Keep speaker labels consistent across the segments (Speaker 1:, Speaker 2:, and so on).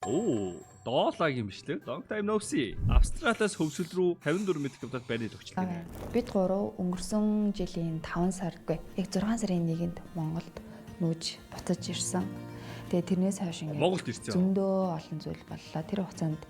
Speaker 1: Доолагийн бичлэг. Long time no see. Австралиас хөвсөл рүү 54 км байрны төгчлээ.
Speaker 2: Бид гурав өнгөрсөн жилийн 5 саргүй яг 6 сарын 1-нд Монголд нүүж буцаж ирсэн. Тэгээ тэрнээс хойш ингээд
Speaker 1: Монголд ирсэн.
Speaker 2: Зөндөө олон зүйл боллоо. Тэр хугацаанд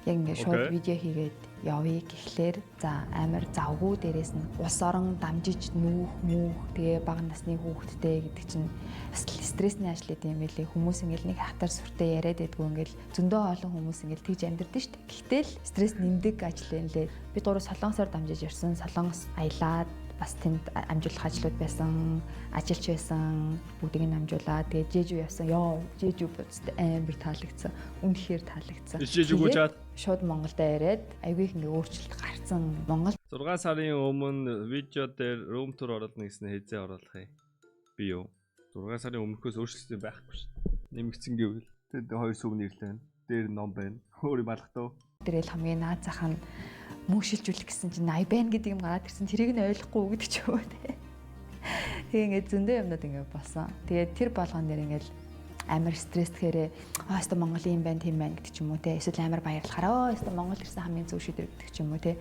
Speaker 2: яг ингээд шууд видео хийгээд явъя гэхлээр за амар завгүй дээрээс нь ус орон дамжиж нүүх мүүх тэгээ бага насны хүүхэдтэй гэдэг чинь стрессний ажил гэдэм байлээ. Хүмүүс ингээд нэг хатар сүртэй яриад байдгүй ингээд зөндөө олон хүмүүс ингээд тэгж амьдэрдэн шүү дээ. Гэхдээ л стресс нэмдэг ажил юм лээ. Бид гурав Солонгосоор дамжиж ирсэн. Солонгос аялаад бас тэнд амжуулах ажлууд байсан, ажилч байсан, бүгдийг нь амжуулаад тэгээ жижиг явсан. Йоо, жижиг бүцтэй амар таалагдсан. Үнэхээр таалагдсан.
Speaker 1: Жижиг үжаад
Speaker 2: шууд Монголд ирээд айгүй их ингээ өөрчлөлт гарсан. Монгол
Speaker 1: 6 сарын өмнө видео дээр room tour оруулна гэсэн хэзээ оруулах юм. Би юу? 6 сарын өмнөхөөс өөрчлөлт байхгүй шүү. Нэмэгдсэн гэвэл тэд хоёр сүм нэрлээ. Дээр ном байна. Өөрийн балгатуу.
Speaker 2: Тэрэл хамгийн наад зах нь мөшилжүүлэх гэсэн чинь 80 байна гэдэг юм гараад ирсэн. Тэрийг нь ойлгохгүй гэдэг ч юм уу те. Тэгээ ингээ зөндөө юмнууд ингээ болсон. Тэгээд тэр болгон дээр ингээл амар стресстэхээрээ өстө Монголын юм байна тийм байна гэдэг ч юм уу те. Эсвэл амар баярлахаараа өстө Монгол ирсэн хамгийн зөв шийдвэр гэдэг ч юм уу те.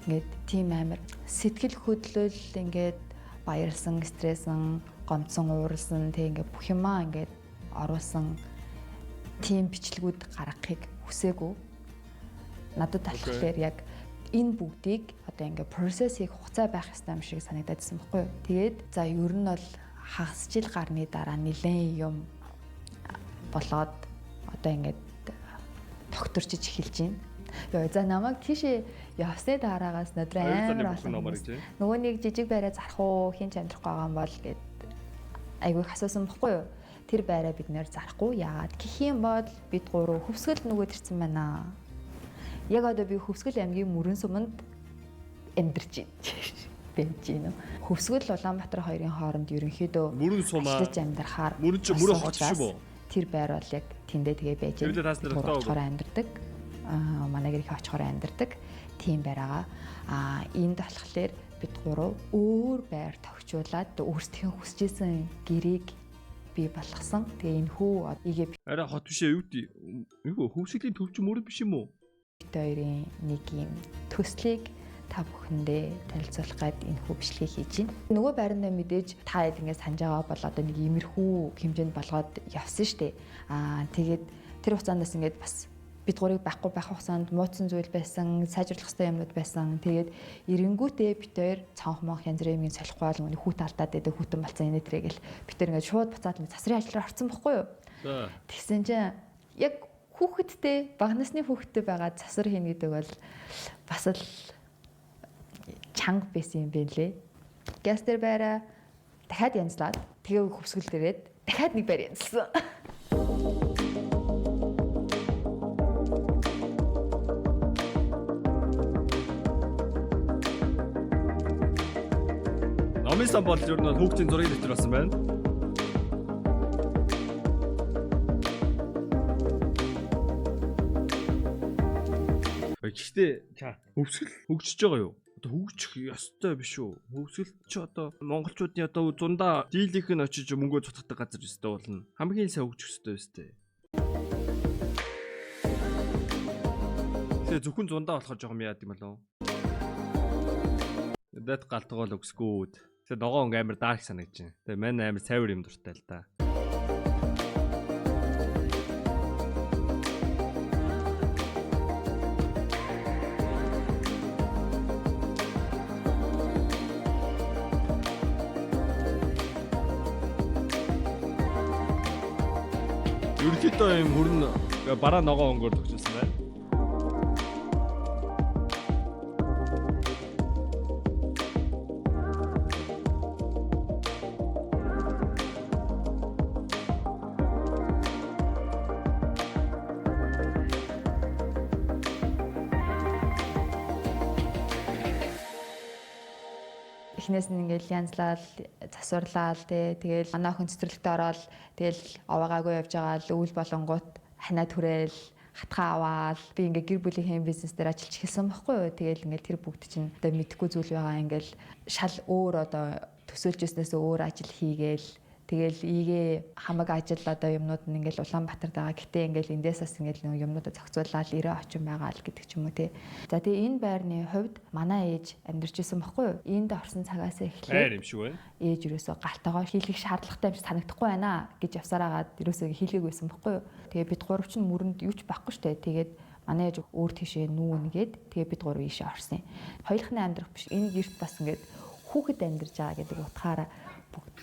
Speaker 2: Ингээд тийм амар сэтгэл хөдлөл ингээд баярлсан, стрессэн, гомдсон, ууралсан тэг ингээд бүх юмаа ингээд оруулсан тийм бичлэгүүд гаргахыг хүсээгүй. Надад болохоор яг энэ бүгдийг одоо ингээд процесс хийх хугацаа байх ёстой юм шиг санагдаадсэн байхгүй юу. Тэгээд за ер нь бол хагас жил гарны дараа нэлээд юм болоод одоо ингээд докторчиж эхэлж байна. Йоо за намайг тийшээ явсны дараагаас өдөр амар олон нөгөө нэг жижиг байраа зарах уу хин ч амьдрахгүй байгаа юм бол гэд айгүй асуусан бохгүй юу. Тэр байраа бид нэр зарахгүй яагаад гэх юм бол бид гурав хөвсгөл нөгөөд ирсэн байна. Яг одоо би Хөвсгөл аймгийн Мөрөн суманд амьдарч байна. Хөвсгөл Улаанбаатар хоёрын хооронд ерөнхийдөө
Speaker 1: Мөрөн сумаа
Speaker 2: амьдрахаар
Speaker 1: Мөрөн хот шүү үү?
Speaker 2: Тэр байр бол яг тэндээ тэгээ байж очихоор амьдардаг. Манай гэр их очихоор амьдардаг. Тийм байраага. Энд болохоор бид гурав өөр байр тогтжуулаад өөрсдийнхөө хүсэжсэн гэрийг бий болгосон. Тэгээ энэ хүү игээ
Speaker 1: арай хот биш ээ юу тий. Юу Хөвсгөлийн төвч мөрөд биш юм уу?
Speaker 2: Хоёрын нэг юм төслийг та бүхэндээ танилцуулах гээд энэ хүү бичлэгийг хийж байна. Нөгөө байрандаа мэдээж та хэд ингээд санаж байгаа бол одоо нэг иймэрхүү хэмжээнд болгоод явсан штэ. Тэгээд тэр хугацаандас ингээд бас бид гурыг байхгүй байх хугацаанд мууцсан зүйл байсан, сайжруулах ёстой юмнууд байсан. Тэгээд эренгүүтээ бид хоёр цонх монх янз бүрийн юм солихгүй бол нүг хүүт алдаад байдаг хүүтэн болцсон энэ тэрэг л бид хоёр ингээд шууд буцаад засрын ажлаар орцсон бохгүй юу? Тэгсэн чинь яг хүүхэдтэй багнасны хүүхэдтэй байгаа засвар хийнэ гэдэг бол бас л чанга байсан юм байна лээ. Газ дээр байраа дахиад янзлаад тэгээ хөвсгөл дээрээд дахиад нэг байр янзлсан.
Speaker 1: Номын бол ер нь хүүхдийн зургийг дэвтэр болсон байна. Гэхдээ хөвсгөл хөгжиж байгаа юу? Одоо хөгжих ёстой биш үү? Хөвсгөл ч одоо монголчуудын одоо зундаа дийлийнх нь очиж мөнгөө цуцгадаг газар өстэй болно. Хамгийн сайн хөгжих ёстой өстэй. Тэгээ зөвхөн зундаа болохоор жоохон яад юм болов. Дэд галтгоол өгсгүүд. Тэгээ ногоон амар дарк санагдаж байна. Тэгээ мань амар цайвар юм дуртай л да. Ерөнхийдөө юм хөрн бараа ногоон өнгөөр төгсөлсөн байна.
Speaker 2: Эхнээс нь ингээл янзлал засварлал тэгэл манай охин цэцэрлэгтээ ороод тэгэл аваагаагүй явж байгаа л өвөл болонгууд ханаа түрээл хатгаа аваад би ингээ гэр бүлийн бизнес дээр ажиллаж эхэлсэн байхгүй юу. Тэгэл ингээл тэр бүгд чинь одоо мэдхгүй зүйл байгаа ингээл шал өөр одоо төсөөлж өснөөс өөр ажил хийгээл Тэгэл ийгээ хамаг ажил одоо юмнууд нь ингээл Улаанбаатарт байгаа. Гэтэ ингээл эндээс бас ингээл нэг юмнуудаа зохицуулаад 90 очин байгаа л гэдэг ч юм уу тий. За тэгээ энэ байрны хувьд манай ээж амьдарч исэн баггүй юу? Энд орсон цагаас эхлээд
Speaker 1: хайр юм шиг байна.
Speaker 2: Ээж юусоо галтайгаа хийлгэх шаардлагатай юм шиг санагдахгүй байна гэж явсараагаад юусоо хийлгээгүйсэн баггүй юу? Тэгээ бид гурав чинь мөрөнд юу ч байхгүй штэ. Тэгээд манай ээж өөр тийшээ нүүнгээд тэгээ бид гурав ийшээ орсон. Хоёулахны амьдрах биш. Энэ гэрт бас ингээд хүүхэд амьдарч байгаа гэдэг утгаараа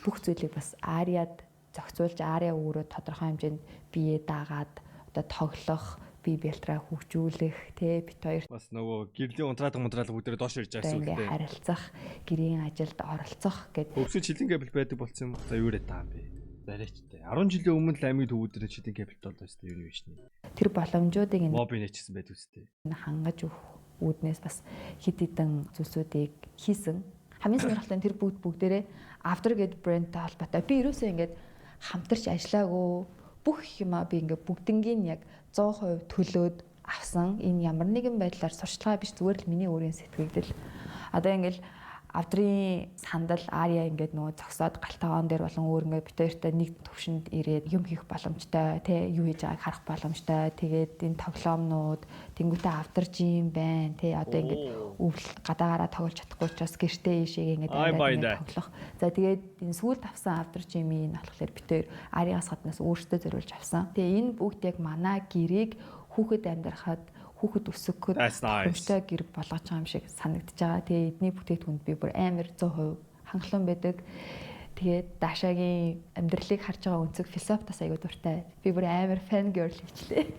Speaker 2: бүх зүйлийг бас Ариад зохицуулж Ария өөрөө тодорхой хэмжээнд бие даагаад одоо тоглох, бие бэлтраа хөгжүүлэх тий бит хоёр
Speaker 1: Бас нөгөө гэрлийн унтраалга бүгдээ доош ирж байгаа
Speaker 2: ингээд
Speaker 1: сүлдээ.
Speaker 2: харилцах, гэрийн ажилд оролцох гэдэг.
Speaker 1: Өвсөж шилэн кабель байдаг болсон юм. За юу яриад байгаа юм бэ? Зарайчтай. 10 жилийн өмнө л аймаг төвүүдээр шилэн кабель болдог шүү дээ. Юу биш нэ.
Speaker 2: Тэр боломжуудыг
Speaker 1: Моби нэчсэн байдаг үстэй.
Speaker 2: хангаж үүднээс бас хит хитэн зүйлсүүдийг хийсэн. Хамгийн сонирхолтой нь тэр бүгдээрээ After гэдэг брэндтэй холбоотой. Би ерөөсөө ингээд хамтарч ажиллаагүй бүх юмаа би ингээд бүгднгийн яг 100% төлөөд авсан. Энэ ямар нэгэн байдлаар сурчлага биш зүгээр л миний өөрийн сэтгэгдэл. Одоо ингээд Авдрын сандал Ария ингээд нөгөө зогсоод галтагаан дээр болон өөр ингээд бид хоёртай нэг төвшөнд ирээд юм хийх боломжтой тий юу хийж байгааг харах боломжтой. Тэгээд энэ тоглоомнууд тэнгуүтэ авдарч юм байна тий одоо ингээд өвл гадаагаараа тоглож чадахгүй учраас гэртээ ийшээ ингээд тоглох. За тэгээд энэ сүүлд авсан авдарч юм ин болохоор бид хоёр Ариас гаднаас өөртөө зориулж авсан. Тэгээ энэ бүгд яг манай гэрийг хүүхэд амьдрахад хүүхэд өсгөхөд хэмжтэй гэр болгож байгаа юм шиг санагдаж байгаа. Тэгээ эдний бүтээгдэхүүнд би бүр амар 100% хангалуун байдаг. Тэгээд Дашагийн амьдралыг харж байгаа өнцөг философтаас аягүй дуртай. Би бүр амар фан girl хвчлээ.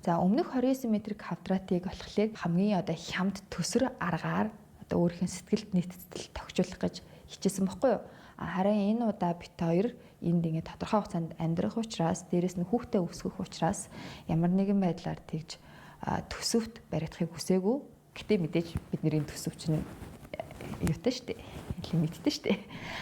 Speaker 2: За өмнөх 29 метрик хавдратыг болохоор хамгийн одоо хямд төсөр аргаар одоо өөрийнхөө сэтгэлд нийтэцэл тогтжуулах гэж хичээсэн баггүй юу? Харин энэ удаа бит хоёр энд ингэ тодорхой хугацаанд амьдрах учраас дээрэс нь хүүхдээ өсгөх учраас ямар нэгэн байдлаар тэгж төсөвт баригдахыг хүсээгүй. Гэтэ мэдээж бидний төсөв чинь юутай штэ. Лимиттэй штэ.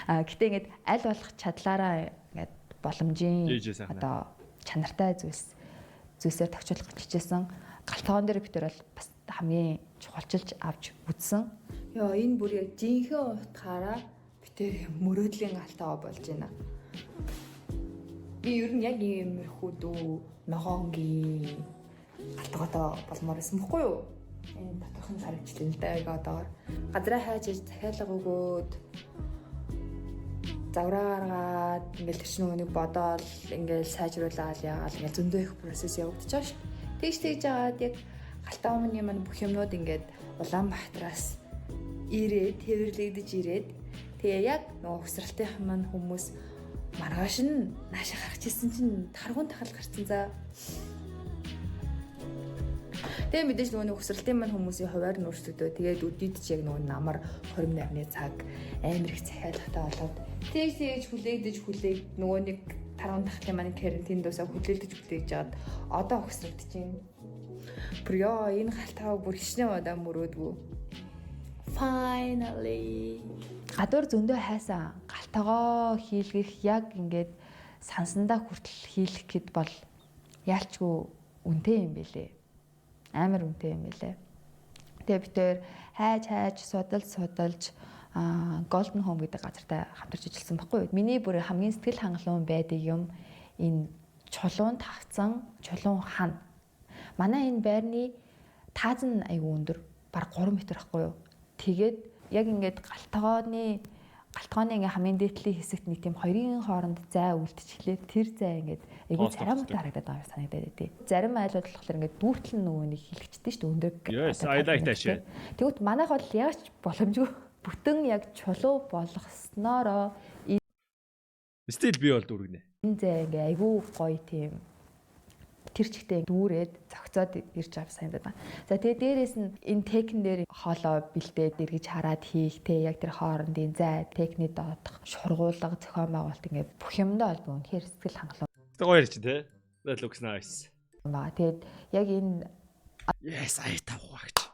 Speaker 2: Гэтэ ингэж аль болох чадлаараа ингэж боломжийн одоо чанартай зүйлсээр тогтчлох гэж хичээсэн. Галтгоон дээр бид бол бас хамгийн чухалчилж авч үзсэн. Йоо энэ бүр яг жинхэнэ утгаараа битээр мөрөөдлийн галтаа болж байна. Би ер нь яг иймэрхүү дүү ногоонгийн галтгоодоо болмоор байсан байхгүй юу? Энэ дотоохын харагчлал л да яг одоогоор газраа хайж захиалга өгөөд загвараа гаргаад ингээл тэр чинь үнийг бодоол ингээл сайжруулаад яагаад ингээл зөндөө их процесс явагдаж байгаа шүү. Тэгж жагаад яг галтаа өмнө маань бүх юмнууд ингээд Улаанбаатараас ирээд тэрвэрлэгдэж ирээд тэгээ яг нөгөө хөсрэлтийн маань хүмүүс маргааш нь наашаа гарч ирсэн чинь таргуун тахал гарцсан за. Тэгээ мэдээж нөгөө хөсрэлтийн маань хүмүүсийн хуваар нь өөрчлөгдөө. Тэгээд өдөрт ч яг нөгөө намар 20 нарны цаг амар их захиалгатай болоод тэгж хүлээгдэж нөгөө нэг таргуун тахлын маань карантин дуусаа хүлээлгэж жаад одоо хөсрэгдэж байна. Бүр яа энэ галтаа бүр хичнээн удаа мөрөөдгөө. Finally гадуур зөндөө хайсан галтагаа хийлгэх яг ингээд сансандаа хүртэл хийлгэх гэд бол яалчгүй үнэтэй юм бэлээ. Амар үнэтэй юм бэлээ. Тэгээ бид тээр хайж судалж Golden Home гэдэг газартай хамтарч ажилласан баггүй юу? Миний бүр хамгийн сэтгэл хангалуун байдаг юм энэ чулуун тавцсан чулуун хан. Манай энэ байрны тааз нь аягүй өндөр, бараг 3 м ахгүй юу? Тэгээд яг ингээд галтгооны ингээ хамгийн дээдлийн хэсэгт нэг тийм хоёрын хооронд зай үлдчихлээ. Тэр зай ингээд айгүй царамтай харагдаад байгаа юм санагдаад байдیں۔ Зарим айлууд болохоор ингээд дүүртэл нөгөө нэг хилэгчтэй шүү дээ. Өндөр.
Speaker 1: Yes, I like that shit.
Speaker 2: Тэгвэл манайх бол яаж боломжгүй бүтэн яг чулуу болгоснороо
Speaker 1: стил би бол дүүргэнэ.
Speaker 2: Энэ зай ингээ айгүй гоё тийм тэр чигтээ дүүрээд зогцоод ирж авах санагдаад байна. За тэгээ дээрээс нь энэ техник дээр хоолоо бэлдээд эргэж хараад хийх те яг тэр хоорондын зай техник доодох шургуулга зохион байгуулалт ингээ бүх юмдаа бол үнэхээр сэтгэл хангалуун.
Speaker 1: Гоё ярьж те. That looks nice.
Speaker 2: Тэгээд яг энэ
Speaker 1: Yes, I тавхагч.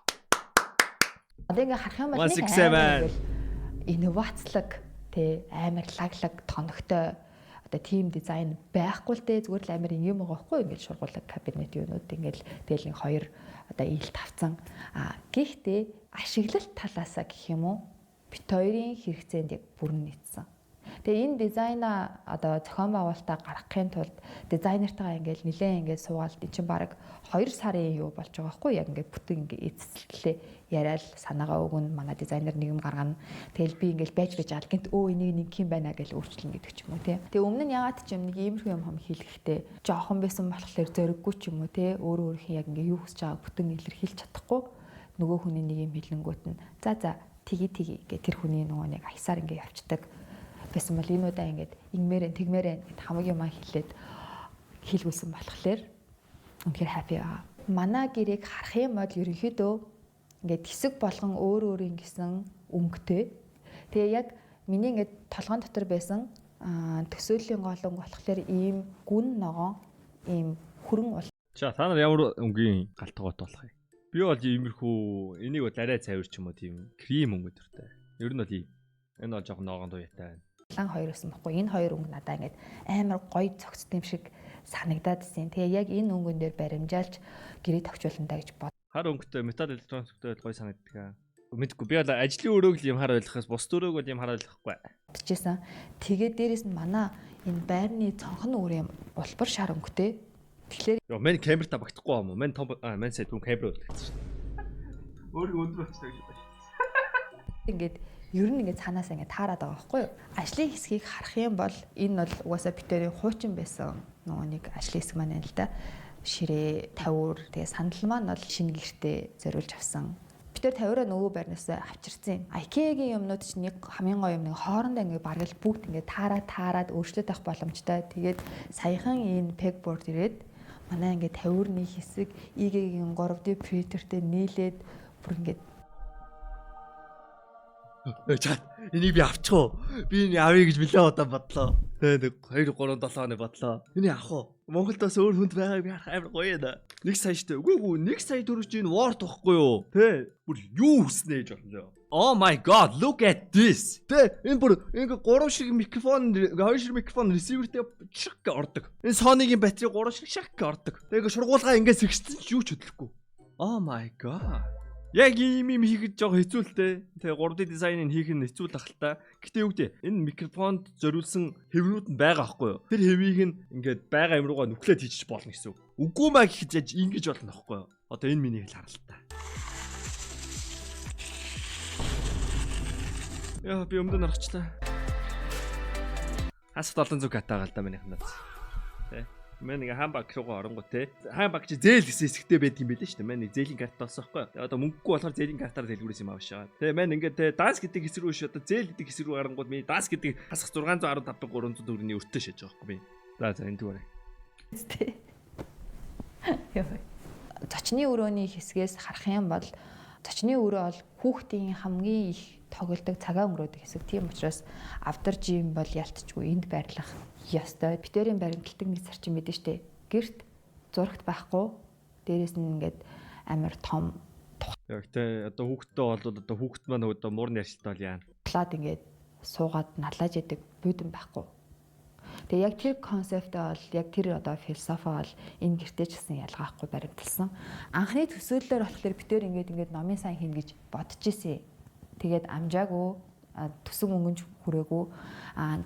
Speaker 2: одоо ингээ харах юм бол нэг инновацлог те амар лаглаг тоногтой одоо team design байхгүй л дээ зүгээр л амар юм байгаа байхгүй ингээл шургуулга кабинет юунууд ингээл тэгэл нэг хоёр одоо ийл тавцсан гэхдээ ашиглалт талаасаа гэх юм уу бит хоёрын хэрэгцээнд яг бүрэн нийцсэн. Тэгээ энэ дизайна одоо зохион байгуулалтаа гаргахын тулд дизайнертайгаа ингээл нилээн ингээд суугаад эн чинь баг 2 сарын юу болж байгаа байхгүй яг ингээд бүтэн ингээд эцэслэлээ яриад санаагаа өгнө манай дизайнер нэг юм гаргана. Тэгэл би ингээл байж алгинт энийг нэг юм байна гэж өөрчлөн гэдэг ч юм уу тий. Тэгээ өмнө нь ягаад ч юм нэг иймэрхүү юм хийлгэхдээ жоохон байсан болохоор зориггүй ч юм уу тий. Өөрөө яг ингээд юу хүсэж байгааг бүтэн илэрхийлж чадахгүй нөгөө хүний нэг юм хэлэнгүүт нь за тгий гэх тэр хүний нөгөө нэг аясаар ингээд явцдаг байсан бол энэ удаа ингээд ингэмээрэн тэгмээрэн гэд хамаг юм хэлээд хийлгүүлсэн болохоор үнэхээр happy аа. Манай гэрээг харах юм бол ерөнхийдөө ингээд хэсэг болгон өөр ингэсэн өнгөтэй. Тэгээ яг миний ингээд толгойн дотор байсан төсөөллийн голонг болохоор ийм гүн ногоон ийм хүрэн бол.
Speaker 1: За та нар ямар өнгийн галтгоот болох юм? Би бол иймэрхүү энийг бол арай цайвар ч юм уу тийм крем өнгө дуртай. Ер нь бол ийм. Энэ бол жоохон ноогоон дуятай байна.
Speaker 2: Лан хоёр байсан баггүй. Энэ хоёр өнгө надаа ингээд амар гоё цогцтой юм шиг санагдаад байна. Тэгээ яг энэ өнгөн дээр баримжаалж гэрээ тогтчуулна даа гэж бод.
Speaker 1: Хар өнгөтэй метал электрониктэй гоё санагддаг. Мэдгүй би бол ажлын өрөөг л юм хар ойлгохоос бус төрөөг бол юм хар ойлгохгүй.
Speaker 2: Тичээсэн. Тэгээ дээрэс нь манай энэ байрны цонхон өөр юм улбар шар өнгөтэй. Тэгэхээр
Speaker 1: ёо мен камертаа багтахгүй юм уу? Мен сайд түн камер үлдчихсэн шүү дээ. Өөрийг өндөр очдог гэж байна.
Speaker 2: ингээд ер нь ингээд цаанаас ингээд таарад байгаа байхгүй юу? Ажлын хэсгийг харах юм бол энэ бол угаасаа битэрийн хуучин байсан нөгөө нэг ажлын хэсэг маань л да. Ширээ, тавиур, тэгээ сандал маань бол шинэ гэртээ зориулж авсан. Битэр тавиураа нөгөө байрнаас авчирсан юм. IKEA-гийн юмнууд чинь нэг хамгийн гоё юм нэг хоорондоо ингээд бараг л бүгд ингээд таарад өөрчлөлт авах боломжтой. Тэгээд саяхан энэ pegboard ирээд манай ингээд тавиурны хэсэг IKEA-гийн 3D printerтэй нийлээд бүр ингээд
Speaker 1: чат энийг би авчих уу? Би энэ авъя гэж билээ одоо бодлоо. Тэгээ 2 3 7 хоног бодлоо. Энийг авах уу? Монголд бас өөр хүнд байгааг би харах амар гоё да. 1 сая штэ. Үгүй 1 сая төгрөж энэ Word واخгүй юу? Тэ. Бүр юу хүснэ гэж бодлоо. Oh my god, look at this. Тэ энэ бүр ингээ 3 шиг микрофон 2 шиг микрофон receiver-тэй шик ордог. Энэ Sony-гийн батарей 3 шиг шик ордог. Тэгээ шургуулгаа ингээ сэгчсэн ч юу ч хөдлөхгүй. Oh my god. Яг ийм хийхэд жоо хэцүү л дээ. Тэгээ 3D дизайныг хийх нь хэцүү л ахaltaа. Гэтэ юу гэдэг энэ микрофонд зориулсан хэвнүүд нь байгаа байхгүй юу? Тэр хэвийг нь ингээд байгаа юм руугаа нүклээд хийчих болно гэсэн үг. Үгүй маа гэхэд яаж ингэж болно аахгүй юу? Одоо энэ миний хэл харалтаа. Яа би өмнө нь аргачлаа. Хасах 700 катагаа л да минийх нь. Тэ. Мэн нэг хамбаг руугаа оронгоо те. Хамбаг чи зээл гэсэн хэсэгтэй байд юм байлээ шүү дээ. Мэн нэг зээлийн карт олсон байхгүй. Одоо мөнгөгүй болохоор зээлийн картаар дэлгүүрээс юм авшаа. Тэ мэн ингээд те данс гэдэг хэсэг рүү шүү. Одоо зээл гэдэг хэсэг рүү харангууд миний данс гэдэг хасах 615 304-ний өртөө шээж байгаа байхгүй би. За энэ дүүрээ.
Speaker 2: Яа. Зочны өрөөний хэсгээс харах юм бол зочны өрөө бол хүүхдийн хамгийн их тоглодог цагаан өнгөрөөдөг хэсэг. Тийм учраас авдарж юм бол ялцчгүй энд байрлах ёстой. Битэрийн баримтлагдаг нэг зарчим мэдэн штэ. Гэрт зурагт байхгүй. Дээрээс нь ингээд амар том.
Speaker 1: Яг тэ одоо хүүхдтэй бол одоо хүүхд маань одоо муурны аршилтай бол яана.
Speaker 2: Плат ингээд суугаад налааж яадаг бүйдэн байхгүй. Тэгээ яг тэр концептээ бол яг тэр одоо философи бол энэ гэртээ ч гэсэн ялгаахгүй баримталсан. Анхны төсөөллөөр болохоор битэр ингээд номын сан хийнэ гэж бодож ирсэн. Тэгээд амжаагүй төсөн өнгөнж хүрээгүй.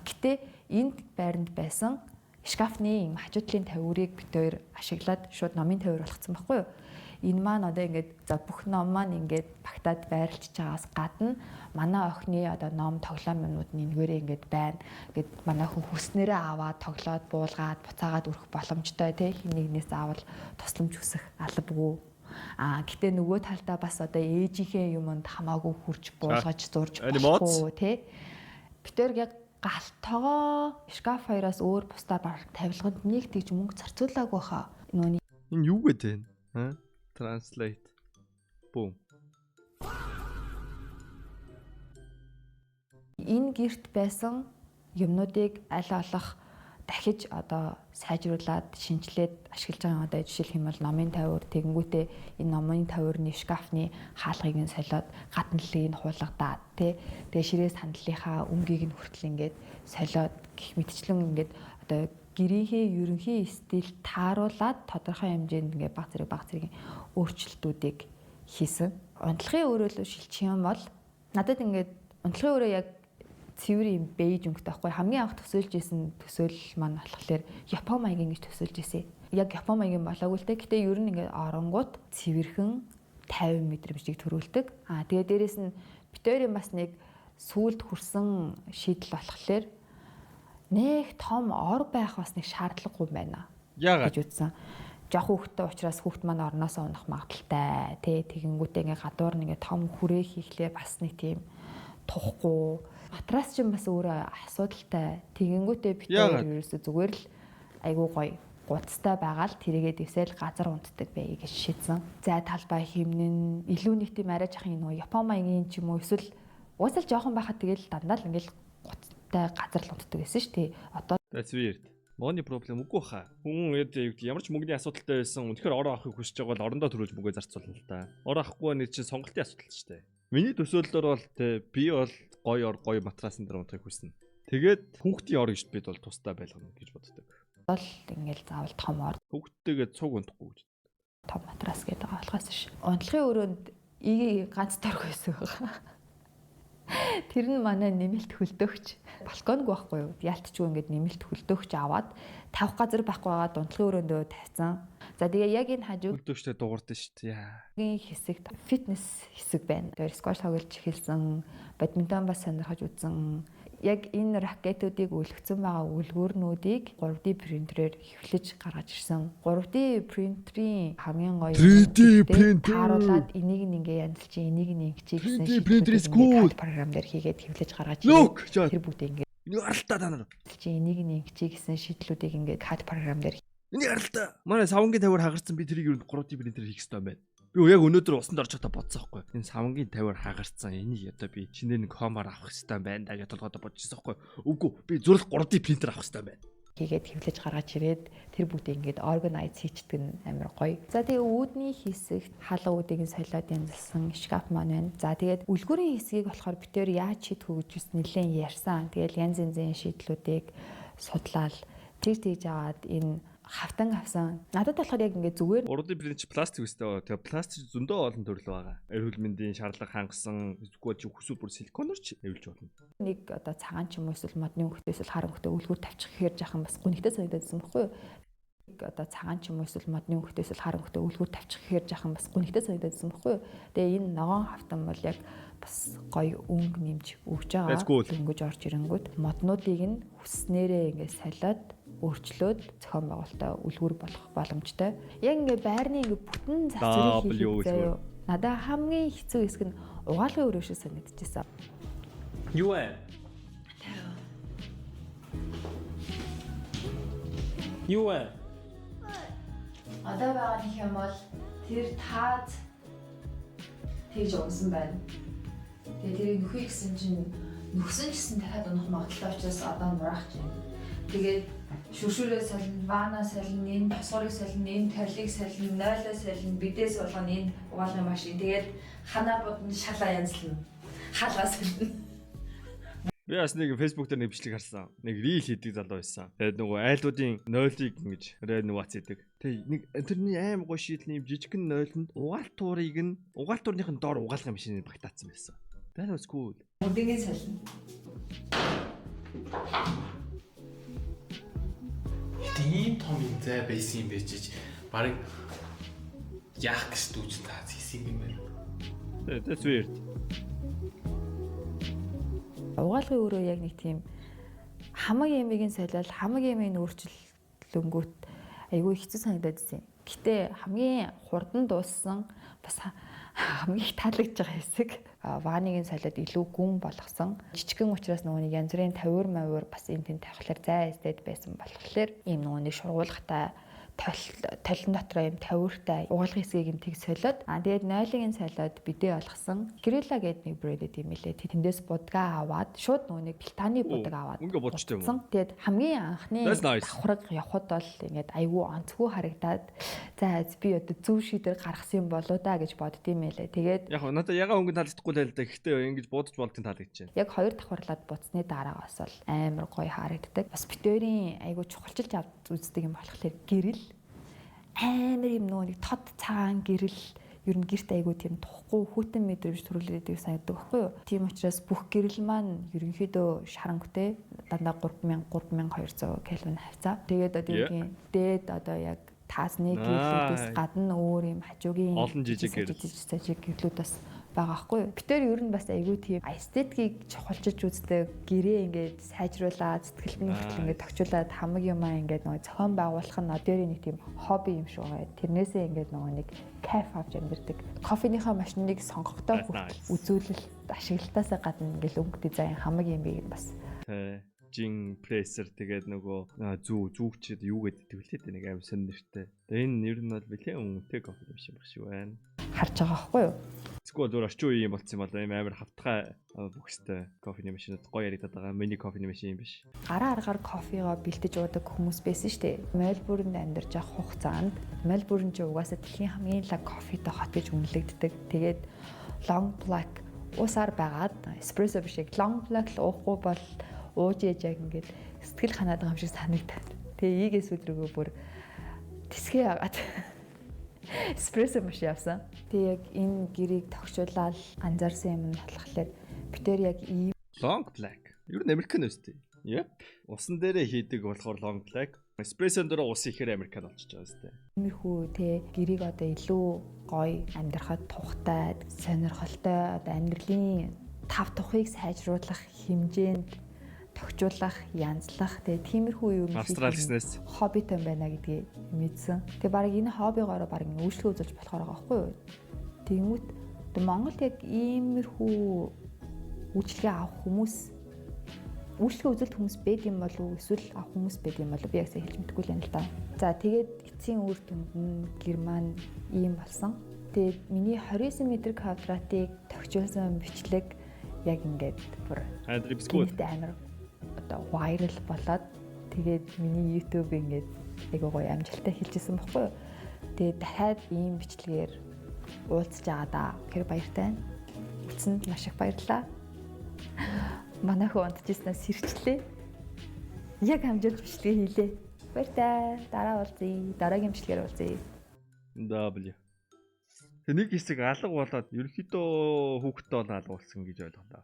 Speaker 2: Гэтэ энд байранд байсан шкафны юм хажуудлын тавиурыг битээр ашиглаад шууд номын тавиур болгоцсон байхгүй юу? Энэ маань одоо ингээд за бүх ном маань ингээд багтаад байрлаж байгаас гадна манай охины одоо ном тоглоом юмнууд нь энэгээрээ ингээд байна. Ингээд манай хүн хүснээрээ аваад тоглоод буулгаад буцаагаад өрөх боломжтой тий хин нэгнээс аавал тусламж хүсэх албагүй. Гэтэ нөгөө талдаа бас одоо ээжийнхээ юмд хамаагүй хурж буулгаж зурж болохгүй тий. Битээр яг галтогоо шкаф хоёроос өөр бусдаар баг тавилганд нэг тийж мөнгө зарцуулаагүй хаа. Нүуний
Speaker 1: энэ юу гэдэг вэ? Translate. Boom.
Speaker 2: Энэ гэрт байсан юмнуудыг аль олох дахиж одоо сайжруулад шинжилээд ашиглаж байгаа одоо жишээлх юм бол номын тавиур тэгэнгүүтээ энэ номын тавиурны шкафны хаалгыг нь солиод гадналыг нь хуулгадаад тэгээ ширээ сандлынхаа өнгийг нь хүртэл ингээд солиод гэх мэтчлэн ингээд одоо гэрийнхээ ерөнхий стил тааруулаад тодорхой хэмжээнд ингээд баг зэрэг өөрчлөлтүүдийг хийсэн. Унтлагын өрөөлөө шилжих юм бол надад ингээд унтлагын өрөө яг цэвэр юм бейж өнгөтэй байхгүй. Хамгийн анх төсөөлж исэн төсөөлөл маань болохоор Япон маягийн гэж төсөөлж исэн. Яг Япон маягийн болоогүй л дээ. Гэтэ ер нь ингээд оронгууд цэвэрхэн 50 мэдрэмжийг төрүүлдэг. Тэгээ дээрэс нь битүүрийн бас нэг сүүлд хүрсэн шийдэл болохоор нэг том ор байх бас нэг шаардлагагүй байна.
Speaker 1: Яагаад
Speaker 2: гэж үзсэн. Жох хүүхдтэй учраас хүүхд маань орноосоо унах магадaltaй. Тэгэнгүүтээ ингээ гадуур нэг том хүрээ хийхлээр бас нэг тийм тухгүй. Матрас ч юм бас өөрөө асуудалтай. Тэгэнгүүтээ бид ерөөсө зүгээр л айгуу гоё гуцтай байгаа л тэрийгээ дэвсэл газар унтдаг бай гэж шийдсэн. За талбай хэмнэн илүү нэг тийм арай жахын нөгөө Япон маягийн ч юм уу эсвэл уусал жоохон байхад тэгэл дандаа л ингээл гуцтай газар л унтдаг гэсэн шүү дээ. Одоо
Speaker 1: That's weird. Money problem үгүй хаа. Хүн ямар ч мөнгөний асуудалтай байсан. Үнэхээр ороо авахыг хүсэж байгаа бол орондоо төрүүлж мөнгөө зарцуулна л та. Ороо авахгүй нэг чинь сонголтын асуудал ч дээ. Миний төсөөллөөр бол би бол гоё матрасан дээр унтахыг хүснэ. Тэгээд хүүхдийн ор гэж бид бол тустай байлгана гэж боддог.
Speaker 2: бол ингээл заавал том ор.
Speaker 1: Хүүхдтэйгээ цуг унтахгүй гэж.
Speaker 2: Том матрас гэдэг байгаа болохоос ш. Унтлахын өрөөнд ганц торг байсан байгаа. Тэр нь манай нэмэлт хөлдөөгч. Балконг байхгүй юу? Яалтчгүй ингээд нэмэлт хөлдөөгч аваад тавих газар байхгүй байгаа дунтлахын өрөөндөө тавьсан. За тэгээ яг энэ хажуу
Speaker 1: хөлдөөгчтэй дуурдсан шүү дээ.
Speaker 2: энэ хэсэгт фитнес хэсэг байна. Тэр скваш тоглож эхэлсэн, бадминтон бас сонирхож үзсэн. Яг энэ ракетуудыг үлгцэн байгаа үлгүүрнүүдийг 3D принтерээр хэвлэж гаргаж ирсэн. 3D принтерийн хамгийн гоё
Speaker 1: 3D принтер
Speaker 2: харуулад энийг ингээ янзлж, энийг ингэчих гэсэн
Speaker 1: 3D принter is cool
Speaker 2: програм дээр хийгээд хэвлэж гаргаж ирсэн. Тэр бүгд ингээ
Speaker 1: гаралтай та нар.
Speaker 2: Энийг ингэчих гэсэн шийдлүүдийг ингээ CAD програм дээр
Speaker 1: Энийг гаралтай. Манай савангийн тавиар хагарсан би тэрийг ер нь 3D принтерээр хийх хэрэгтэй байна. Би яг өнөөдөр усанд орж чадаа бодсон байхгүй. Энэ савангийн тавиар хагарсан. Энийг одоо би чинээр нэг комаар авах хэрэгтэй байна да гэж толгойдоо бодчихсон байхгүй. Үгүй би зүрх 3D принтер авах хэрэгтэй байна.
Speaker 2: хийгээд хэвлэж гаргаж ирээд тэр бүгдийг ингээд organize хийчихдэг нь амар гоё. За тэгээ үүдний хэсэгт халуун үүдийг солиод янзлсан шкаф маань байна. За тэгээд үлгүүрийн хэсгийг болохоор битээр яаж шийдэх үү гэж нэлээд ярьсан. Тэгээд янз янзын шийдлүүдийг судлаад тэгж аваад энэ хавтан авсан. Надад болохоор яг ингээд зүгээр
Speaker 1: 3D принтер пластик үстэй. Тэгээ пластик зөндөө олон төрөл байгаа. Эрүүл мэндийн шаардлага хангасан эсвэл хүсэл бүр силиконоор ч эвлж болно.
Speaker 2: нэг одоо цагаан ч юм уу эсвэл модны хөлтөө эсвэл хар хөлтөө үлгүүр тавьчих гэхээр жахан бас гүнхтэй санагдажсэн байхгүй юу? Нэг одоо цагаан ч юм уу эсвэл модны хөлтөө эсвэл хар хөлтөө үлгүүр тавьчих гэхээр жахан бас гүнхтэй санагдажсэн байхгүй юу? Тэгээ энэ ногоон хавтан бол яг бас гоё өнгө нэмж өгж байгаа. Өнгөж орж ирэнгүүт моднуудыг нь хүснээрээ ингээд солиод өөрчлөөд зохион байгуулалтаа үлгүүр болох боломжтой. Яг ингээд байрны ингээд бүтэн засварыг хийх заяа. Надаа хамгийн хэцүү хэсэг нь угаалгын өрөө шиг санагдчихсан.
Speaker 1: Юу вэ? Юу вэ?
Speaker 2: Одоо байгаа нэг юм бол тэр таад тэгж унсан байна. Тэгээ тэрийг нөхөй гэсэн чинь нөхсөн гэсэн дахиад унах магадaltaй учраас одоо нураах чинь. Тэгээд шүршүрээ солино, вана солино, энэ тосгорыг солино, энэ тарилыг солино, нойлоо солино, бидээс болгоно энэ угаалгын машин. Тэгээд ханаа бодно шалаа янзлна. Хаалгаа солино.
Speaker 1: Би бас нэг Facebook дээр нэг бичлэг харсан. Нэг рил хийдэг залуу байсан. Тэгээд нөгөө айлдуудын нойлыг ингэж ренувац хийдэг. Тэг нэг тэрний аим гоё шийдэл юм жижигхэн нойлонд угаалтуурыг нь угаалтуурных нь доор угаалгын машиныг багтаацсан байсан. That was cool.
Speaker 2: Үдгээ солино.
Speaker 3: Тийм том юм зай байсан юм байж ич барыг яах гэж дүүж таа хийсэн юм байна.
Speaker 1: That's weird.
Speaker 2: Угаалгын өрөө яг нэг тийм хамаг ямиг нь солиод хамаг ямиг нь өөрчлөлөнгүүт айгүй хэцүү санагдаад байсан. Гэтэ хамгийн хурдан дууссан бас хамгийн их таалагдж байгаа хэсэг ваныг нь солиод илүү гүн болгосон. Жижигхэн учраас нөгөө нэг янз бүрийн тавиур мавиур бас энэ тэнд тавихлаар зай эстэд байсан болохоор ийм нөгөө нэг шургуулгатай толин дотроо юм тавиуртай угаалгын хэсгийг юм тэг солиод тэгээд нойлыг нь солиод бидээ болгосон. Грилла гэдэг нэг брэнд юм лээ. Тэндээс будгаа аваад шууд нөгөө нэг платаны будаг аваад
Speaker 1: ингээ бодчтой юм.
Speaker 2: Тэгээд хамгийн анхны давхраг явхад бол ингээд айгүй онцгүй харагдаад за би одоо зөв шийдвэр гаргасан юм болоо да гэж боддгийм байлээ. Тэгээд
Speaker 1: Яг надад ягаа өнгө таалагдахгүй л да. Гэхдээ ингэж бодож болтын таалагдчихэв.
Speaker 2: яг хоёр давхарлаад буцсны дараагаас бол амар гоё харагддаг. Бас битүүрийн айгүй чухалчилж авч үздэг юм болохоор гэрэл амар юм нөгөө нэг тод цагаан гэрэл ер нь гэрт айгүй тийм тухгүй хүйтэн мэдрэмж төрүүлээд санагддаг байхгүй юу. Тийм учраас бүх гэрэл маань ерөнхийдөө шарангуйтэй дандаа 3200 Кельвин хавцаа. Тэгээд одоо тийм дээд одоо яг таасны гэрлүүдээс гадна өөр юм хажуугийн
Speaker 1: олон жижиг
Speaker 2: гэрлүүд бас байгаа байхгүй юу. Битээр ер нь бас айгүй тийм эстетикийг чухалчилж үздэг гэрээ ингээд сайжруулаад сэтгэлтний хөтөл ингээд тохижуулаад хамаг юмаа ингээд нөгөө зохион байгуулах нь одоорын нэг тийм хобби юм шиг байгаа. Тэрнээсээ ингээд нөгөө нэг кайф авч амьдэрдэг. Кофеныхаа машиныг сонгохдоо үзүүлэл ашиглалтаасаа гадна ингээд өнгө дизайн хамаг юм бий бас.
Speaker 1: Жин прессер тэгээд нөгөө зүүгчд юу гэдэг вэ нэг аим сон нэртэй. Тэгээд энэ нэр нь бол бэлэн үнэтэй кофе юм шиг баг шүү байна.
Speaker 2: Харж байгаа байхгүй юу?
Speaker 1: Эсвэл өөр орчин үеийн болсон юм бол амар хавтгай бүхстэй кофений машинууд гоё яригадаад байгаа. Мини кофений машин юм биш.
Speaker 2: Гараа аргаар кофегаа бэлтэж уудаг хүмүүс байсан шүү дээ. Мельбурнд амьдарч байгаа хугацаанд Мельбурн ч угаасаа дэлхийн хамгийн лаг кофетэй хот гэж үнэлэгддэг. Тэгээд long black уусаар байгаад эспрессо биш long black л уухгүй бол ууж яж яг ингээд сэтгэл ханаад байгаа юм шиг санагдаад. Тэгээ ийгээс өдрөгөө бүр тэсгээ яагаад эспрессо маш явсан. Тэгээ яг энэ гэрийг тогшуулаад анзаарсан юм нь болохоор битэр яг ийм
Speaker 1: long black. Ер нь Американ өстэй. Yep. Усан дээрээ хийдэг болохоор long black. Эспрессонд дөрөв ус ихээр Американ болчихж байгаа өстэй.
Speaker 2: Иймэрхүү те гэрийг одоо илүү гоё амьдрахад тухтай, сонирхолтой одоо амьдралын тав тухыг сайжруулах хэмжээнд тогтжуулах, янзлах тэгээ тиймэрхүү юм
Speaker 1: австралиснээс
Speaker 2: хоббитой байна гэдгийг мэдсэн. Тэгээ баг энэ хоббигоороо баг үйлчлэг үзүүлж болохоор байгаа байхгүй юу? Тэгмүүд Монголд яг иймэрхүү үйлчлэгээ авах хүмүүс үйлчлэгээ үзүүлэх хүмүүс байд юм болов уу? Эсвэл авах хүмүүс байд юм болов уу? Би яг сайн хэлж мэдэхгүй л юм л да. За тэгээд эцсийн үр дүнд нь Герман ийм болсон. Тэгээд миний 29 м2-ыг тогтжуулсан бичлэг яг ингээд бүр амар одоо viral болоод тэгээд миний YouTube ингээд айгуу гоё амжилттай хэлжсэн баггүй юу. Тэгээд дахиад ийм бичлэгээр уулзж байгаа да. Тэр баяртай. Үтсэнд маш их баярлалаа. Манайхаа унтчихснаа сэрчлээ. Яг хамжилт бичлэгээ хийлээ. Баяртай. Дараа уулзъя. Дараагийн бичлэгээр уулзъя.
Speaker 1: W. Тэг нэг хэсэг алга болоод ерөнхийдөө хүүхдтэй бол алга болсон гэж ойлголоо.